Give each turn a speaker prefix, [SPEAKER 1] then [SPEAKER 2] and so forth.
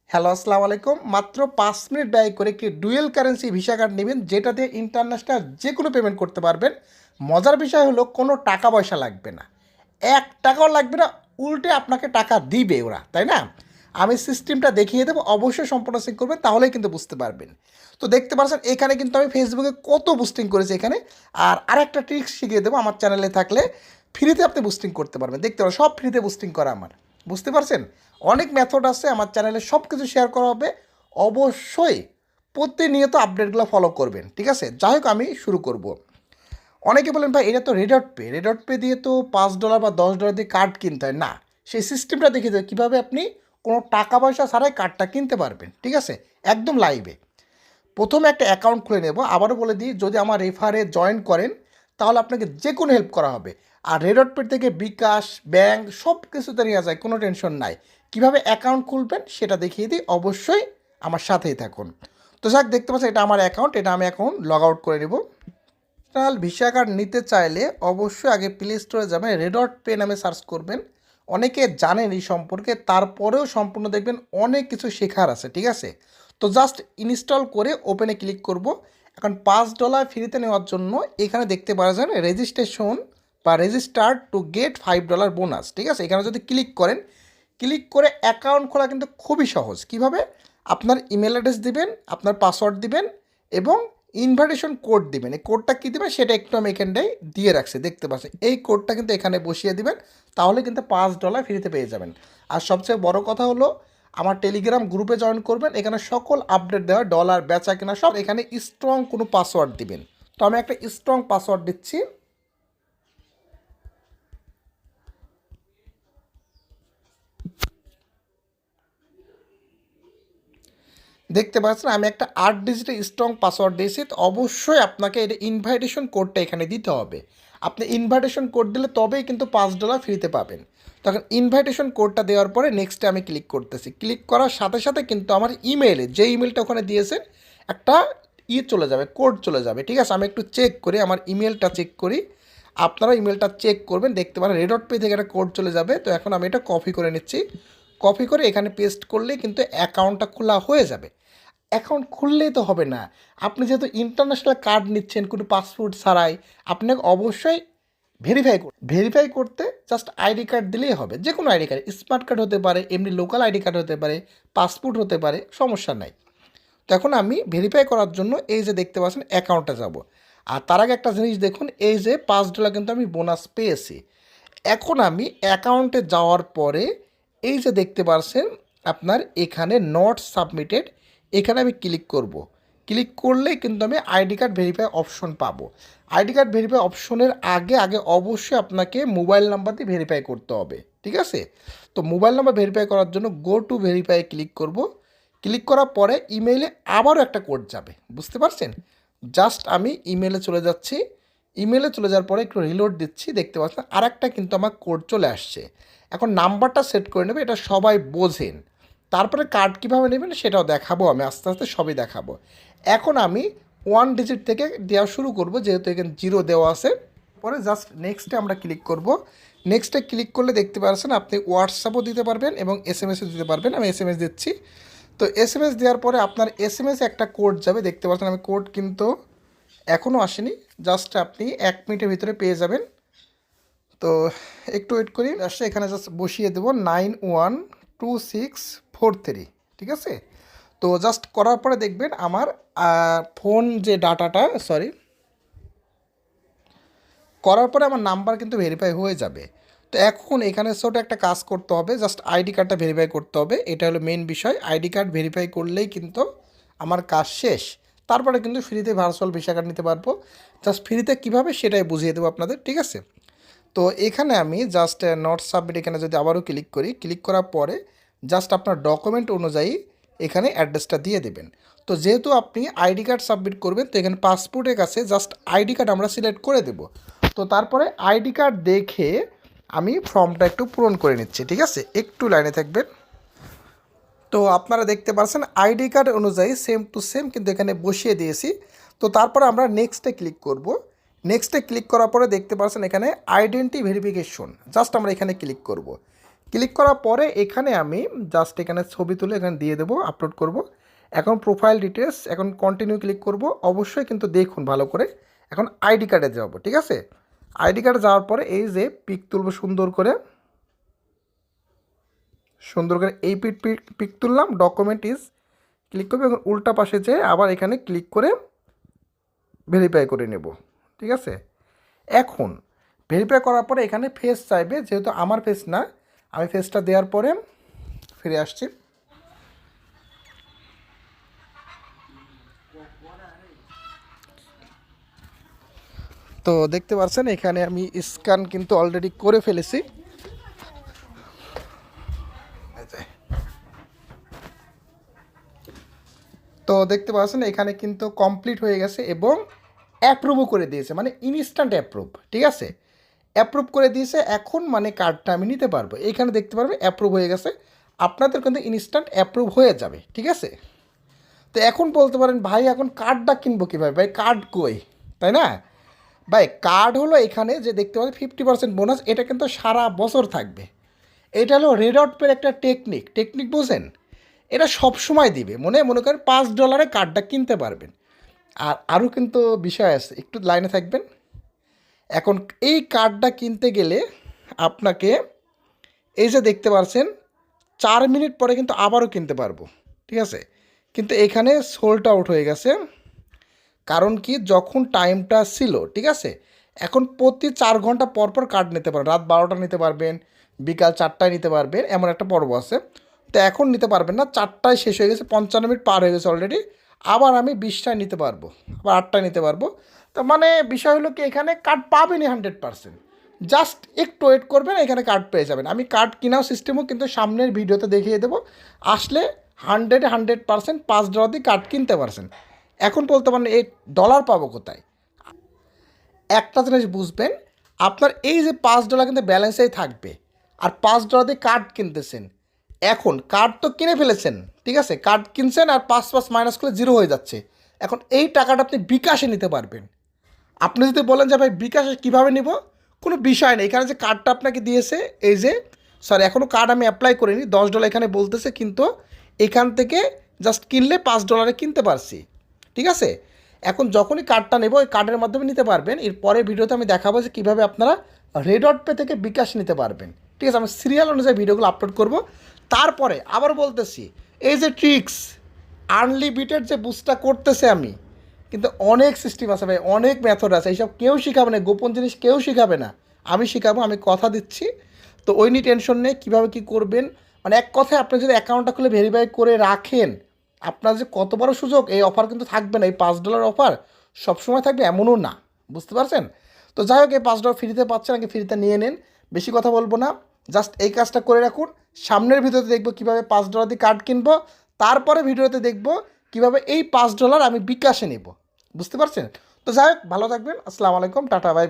[SPEAKER 1] Hello, আসসালামু আলাইকুম। মাত্র ৫ মিনিট ব্যয় করে একটি ডুয়েল কারেন্সি ভিসা কার্ড নেবেন, যেটা দিয়ে ইন্টারন্যাশনাল যে কোনো পেমেন্ট করতে পারবেন। মজার বিষয় হলো কোনো টাকা পয়সা লাগবে না, ৳১ লাগবে না, উল্টে আপনাকে টাকা দিবে ওরা, তাই না? আমি সিস্টেমটা দেখিয়ে দেবো, অবশ্যই সম্পূর্ণ চেক করবেন, তাহলেই কিন্তু বুঝতে পারবেন। তো দেখতে পাচ্ছেন এখানে কিন্তু আমি ফেসবুকে কত বুস্টিং করেছি এখানে। আর আরেকটা ট্রিক্স শিখিয়ে দেবো, আমার চ্যানেলে থাকলে ফ্রিতে আপনি বুস্টিং করতে পারবেন। দেখতে পারেন সব ফ্রিতে বুস্টিং করা আমার, বুঝতে পারছেন? অনেক মেথড আছে আমার চ্যানেলে, সব কিছু শেয়ার করা হবে। অবশ্যই প্রতিনিয়ত আপডেটগুলো ফলো করবেন, ঠিক আছে? যাই হোক, আমি শুরু করব। অনেকে বলেন ভাই এটা তো রেডট পে দিয়ে তো $5 বা $10 দিয়ে কার্ড কিনতে হয় না। সেই সিস্টেমটা দেখিয়ে দেবে কীভাবে আপনি কোনো টাকা পয়সা ছাড়াই কার্ডটা কিনতে পারবেন, ঠিক আছে? একদম লাইভে। প্রথমে একটা অ্যাকাউন্ট খুলে নেব। আবারও বলে দিই, যদি আমার রেফারে জয়েন করেন তাহলে আপনাকে যে কোনো হেল্প করা হবে। আর রেডট পে থেকে বিকাশ, ব্যাংক সব কিছুতে নেওয়া যায়, কোনো টেনশন নাই। কীভাবে অ্যাকাউন্ট খুলবেন সেটা দেখিয়ে দিই, অবশ্যই আমার সাথেই থাকুন। তো যাক, দেখতে পাচ্ছেন এটা আমার অ্যাকাউন্ট, এটা আমি এখন লগ আউট করে নেব। ন্যাশনাল ভিসা কার্ড নিতে চাইলে অবশ্যই আগে প্লে স্টোরে যাবেন, রেডট পে নামে সার্চ করবেন। অনেকে জানেন এই সম্পর্কে, তারপরেও সম্পূর্ণ দেখবেন অনেক কিছু শেখার আছে, ঠিক আছে? তো জাস্ট ইনস্টল করে ওপেনে ক্লিক করব। এখন $5 ফ্রিতে নেওয়ার জন্য এখানে দেখতে পাচ্ছেন রেজিস্ট্রেশন বা রেজিস্টার্ড টু গেট $5 বোনাস, ঠিক আছে? এখানে যদি ক্লিক করেন, ক্লিক করে অ্যাকাউন্ট খোলা কিন্তু খুবই সহজ। কিভাবে? আপনার ইমেল অ্যাড্রেস দিবেন, আপনার পাসওয়ার্ড দিবেন এবং ইনভাইটেশন কোড দিবেন। এই কোডটা কী দেবেন সেটা একটু আমি এখানটায় দিয়ে রাখছি, দেখতে পাচ্ছেন। এই কোডটা কিন্তু এখানে বসিয়ে দিবেন, তাহলে কিন্তু $5 ফ্রিতে পেয়ে যাবেন। আর সবচেয়ে বড় কথা হলো, আমার টেলিগ্রাম গ্রুপে জয়েন করবেন। এখানে সকল আপডেট দেওয়া, ডলার বেচা কেনা সব। এখানে স্ট্রং কোনো পাসওয়ার্ড দিবেন। তো আমি একটা স্ট্রং পাসওয়ার্ড দিচ্ছি। দেখতে পাচ্ছেন আমি একটা 8 ডিজিটের স্ট্রং পাসওয়ার্ড দিয়েছি। তো অবশ্যই আপনাকে এটা ইনভাইটেশন কোডটা এখানে দিতে হবে। আপনি ইনভাইটেশন কোড দিলে তবেই কিন্তু $5 ফ্রিতে পাবেন। তখন ইনভাইটেশন কোডটা দেওয়ার পরে নেক্সটে আমি ক্লিক করতেছি। ক্লিক করার সাথে সাথে কিন্তু আমার ইমেইলে, যে ইমেলটা ওখানে দিয়েছেন, একটা চলে যাবে, কোড চলে যাবে, ঠিক আছে? আমি একটু চেক করি, আমার ইমেলটা চেক করি। আপনারা ইমেলটা চেক করবেন, দেখতে পারেন রেডট পে থেকে একটা কোড চলে যাবে। তো এখন আমি এটা কপি করে নিচ্ছি। কপি করে এখানে পেস্ট করলেই কিন্তু অ্যাকাউন্টটা খোলা হয়ে যাবে। অ্যাকাউন্ট খুললেই তো হবে না। আপনি যেহেতু ইন্টারন্যাশনাল কার্ড নিচ্ছেন কোনো পাসপোর্ট ছাড়াই, আপনাকে অবশ্যই ভেরিফাই করতে জাস্ট আইডি কার্ড দিলেই হবে। যে কোনো আইডি কার্ড, স্মার্ট কার্ড হতে পারে, এমনি লোকাল আইডি কার্ড হতে পারে, পাসপোর্ট হতে পারে, সমস্যা নাই। তো এখন আমি ভেরিফাই করার জন্য এই যে দেখতে পাচ্ছেন অ্যাকাউন্টে যাব। আর তার আগে একটা জিনিস দেখুন, এই যে $5 কিন্তু আমি বোনাস পেয়েছি। এখন আমি অ্যাকাউন্টে যাওয়ার পরে এই যে দেখতে পাচ্ছেন আপনার এখানে নট সাবমিটেড, এখানে আমি ক্লিক করব। ক্লিক করলেই কিন্তু আমি আইডি কার্ড ভেরিফাই অপশন পাবো। আইডি কার্ড ভেরিফাই অপশনের আগে আগে অবশ্যই আপনাকে মোবাইল নাম্বার দিয়ে ভেরিফাই করতে হবে, ঠিক আছে? তো মোবাইল নাম্বার ভেরিফাই করার জন্য গো টু ভেরিফাই ক্লিক করব। ক্লিক করার পরে ইমেইলে আবারও একটা কোড যাবে, বুঝতে পারছেন? জাস্ট আমি ইমেইলে চলে যাচ্ছি। ইমেলে চলে যাওয়ার পরে একটু রিলোড দিচ্ছি, দেখতে পাচ্ছেন আরেকটা কিন্তু আমার কোড চলে আসছে। এখন নাম্বারটা সেট করে নেবে, এটা সবাই বোঝেন। তারপরে কার্ড কীভাবে নেবেন সেটাও দেখাবো, আমি আস্তে আস্তে সবই দেখাবো। এখন আমি 1 ডিজিট থেকে দেওয়া শুরু করব, যেহেতু এখানে 0 দেওয়া আছে। পরে জাস্ট নেক্সটে আমরা ক্লিক করব। নেক্সটে ক্লিক করলে দেখতে পাচ্ছেন আপনি হোয়াটসঅ্যাপও দিতে পারবেন এবং এসএমএসও দিতে পারবেন। আমি এসএমএস দিচ্ছি। তো এসএমএস দেওয়ার পরে আপনার এসএমএসে একটা কোড যাবে, দেখতে পাচ্ছেন আমি কোড কিন্তু এখনও আসেনি, জাস্ট আপনি 1 মিনিটের ভিতরে পেয়ে যাবেন। তো একটু ওয়েট করি, আসলে এখানে জাস্ট বসিয়ে দেবো 912643, ঠিক আছে? তো জাস্ট করার পরে দেখবেন আমার ফোন যে ডাটাটা, করার পরে আমার নাম্বার কিন্তু ভেরিফাই হয়ে যাবে। তো এখন এখানে ছোট একটা কাজ করতে হবে, জাস্ট আইডি কার্ডটা ভেরিফাই করতে হবে। এটা হলো মেন বিষয়। আইডি কার্ড ভেরিফাই করলেই কিন্তু আমার কাজ শেষ। তারপরে কিন্তু ফ্রিতে ভার্চুয়াল ভিসা কার্ড নিতে পারবো। জাস্ট ফ্রিতে কীভাবে সেটাই বুঝিয়ে দেবো আপনাদের, ঠিক আছে? তো এখানে আমি জাস্ট নট সাবমিট, এখানে যদি আবারও ক্লিক করি, ক্লিক করার পরে জাস্ট আপনার ডকুমেন্ট অনুযায়ী এখানে অ্যাড্রেসটা দিয়ে দেবেন। তো যেহেতু আপনি আইডি কার্ড সাবমিট করবেন, তো এখানে পাসপোর্টের কাছে জাস্ট আইডি কার্ড আমরা সিলেক্ট করে দেব। তো তারপরে আইডি কার্ড দেখে আমি ফর্মটা একটু পূরণ করে নিচ্ছি, ঠিক আছে? একটু লাইনে থাকবেন। তো আপনারা দেখতে পাচ্ছেন আইডি কার্ড অনুযায়ী সেম টু সেম কিন্তু এখানে বসিয়ে দিয়েছি। তো তারপরে আমরা নেক্সটে ক্লিক করব। নেক্সটে ক্লিক করার পরে দেখতে পাচ্ছেন এখানে আইডেন্টি ভেরিফিকেশন, জাস্ট আমরা এখানে ক্লিক করব। ক্লিক করার পরে এখানে আমি জাস্ট এখানে ছবি তুলে এখানে দিয়ে দেবো, আপলোড করব। এখন প্রোফাইল ডিটেলস, এখন কন্টিনিউ ক্লিক করব। অবশ্যই কিন্তু দেখুন ভালো করে, এখন আইডি কার্ডে যাব, ঠিক আছে। আইডি কার্ডে যাওয়ার পরে এই যে পিক তুলব সুন্দর করে, এই পিক তুললাম, ডকুমেন্ট ইজ ক্লিক করবে। এখন উল্টা পাশে যেয়ে আবার এখানে ক্লিক করে ভেরিফাই করে নেব, ঠিক আছে। এখন ভেরিফাই করার পরে এখানে ফেস চাইবে, যেহেতু আমার ফেস না, আমি ফেসটা দেওয়ার পরে ফিরে আসছি। তো দেখতে পাচ্ছেন এখানে আমি স্ক্যান কিন্তু অলরেডি করে ফেলেছি। তো দেখতে পাচ্ছেন এখানে কিন্তু কমপ্লিট হয়ে গেছে এবং অ্যাপ্রুভও করে দিয়েছে, মানে ইনস্ট্যান্ট অ্যাপ্রুভ, ঠিক আছে। অ্যাপ্রুভ করে দিয়েছে, এখন মানে কার্ডটা আমি নিতে পারবো। এখানে দেখতে পারবে অ্যাপ্রুভ হয়ে গেছে, আপনাদের কিন্তু ইনস্ট্যান্ট অ্যাপ্রুভ হয়ে যাবে, ঠিক আছে। তো এখন বলতে পারেন ভাই এখন কার্ডটা কিনবো কীভাবে, ভাই কার্ড কই, তাই না ভাই। কার্ড হলো এখানে যে দেখতে পাচ্ছেন 50% বোনাস, এটা কিন্তু সারা বছর থাকবে। এটা হলো রেডট পের একটা টেকনিক বোঝেন, এটা সব সময় দিবে। মনে করেন $5 কার্ডটা কিনতে পারবেন। আর আরও কিন্তু বিষয় আছে, একটু লাইনে থাকবেন। এখন এই কার্ডটা কিনতে গেলে আপনাকে এই যে দেখতে পাচ্ছেন 4 মিনিট পরে কিন্তু আবারও কিনতে পারবো, ঠিক আছে। কিন্তু এখানে সোল্ড আউট হয়ে গেছে, কারণ কি যখন টাইমটা ছিল, ঠিক আছে। এখন প্রতি 4 ঘন্টা পর পর কার্ড নিতে পারেন, রাত 12টা নিতে পারবেন, বিকাল 4টায় নিতে পারবেন, এমন একটা পর্ব আছে। তো এখন নিতে পারবেন না, 4টায় শেষ হয়ে গেছে, 55 মিনিট পার হয়ে গেছে অলরেডি। আবার আমি 20টায় নিতে পারবো, আবার 8টায় নিতে পারবো। তো মানে বিষয় হলো কি এখানে কার্ড পাবেনই 100%, জাস্ট একটু ওয়েট করবেন, এখানে কার্ড পেয়ে যাবেন। আমি কার্ড কেনার সিস্টেমও কিন্তু সামনের ভিডিওতে দেখিয়ে দেবো, আসলে 100% $5 দিয়ে কার্ড কিনতে পারছেন। এখন বলতে পারেন এই ডলার পাবো কোথায়। একটা জিনিস বুঝবেন, আপনার এই যে $5 কিন্তু ব্যালেন্সেই থাকবে, আর $5 দিয়ে কার্ড কিনতেছেন। এখন কার্ড তো কিনে ফেলেছেন, ঠিক আছে, কার্ড কিনছেন আর 5 মাইনাস করলে 0 হয়ে যাচ্ছে। এখন এই টাকাটা আপনি বিকাশে নিতে পারবেন। আপনি যদি বলেন যে ভাই বিকাশে কীভাবে নিব, কোনো বিষয় নেই। এখানে যে কার্ডটা আপনাকে দিয়েছে, এই যে সরি এখনও কার্ড আমি অ্যাপ্লাই করিনি, $10 এখানে বলতেছে, কিন্তু এখান থেকে জাস্ট কিনলে $5 কিনতে পারছি, ঠিক আছে। এখন যখনই কার্ডটা নেব ওই কার্ডের মাধ্যমে নিতে পারবেন। এর পরের ভিডিওতে আমি দেখাবো যে কীভাবে আপনারা রেডট পে থেকে বিকাশ নিতে পারবেন, ঠিক আছে। আমি সিরিয়াল অনুযায়ী ভিডিওগুলো আপলোড করব। তারপরে আবার বলতেছি, এই যে ট্রিক্স আনলিমিটেড যে বুস্টটা করতেছে আমি, কিন্তু অনেক সিস্টেম আছে ভাই, অনেক মেথড আছে, এইসব কেউ শিখাবে না, গোপন জিনিস কেউ শিখাবে না, আমি শিখাবো, আমি কথা দিচ্ছি। তো ওই নিয়ে টেনশন নেই, কীভাবে কী করবেন। মানে এক কথায় আপনি যদি অ্যাকাউন্টটা খুলে ভেরিফাই করে রাখেন, আপনার যে কত বড় সুযোগ, এই অফার কিন্তু থাকবে না, এই $5 অফার সবসময় থাকবে এমনও না, বুঝতে পারছেন। তো যাই হোক, এই $5 ফ্রিতে পাচ্ছেন, আগে ফ্রিতে নিয়ে নিন, বেশি কথা বলবো না, জাস্ট এই কাজটা করে রাখুন। সামনের ভিডিওতে দেখবো কীভাবে $5 দিয়ে কার্ড কিনবো, তারপরে ভিডিওতে দেখবো কীভাবে এই $5 আমি বিকাশে নেব, বুঝতে পারছেন। তো যাই হোক, ভালো থাকবেন, আসসালামু আলাইকুম, টাটা, বাই বাই।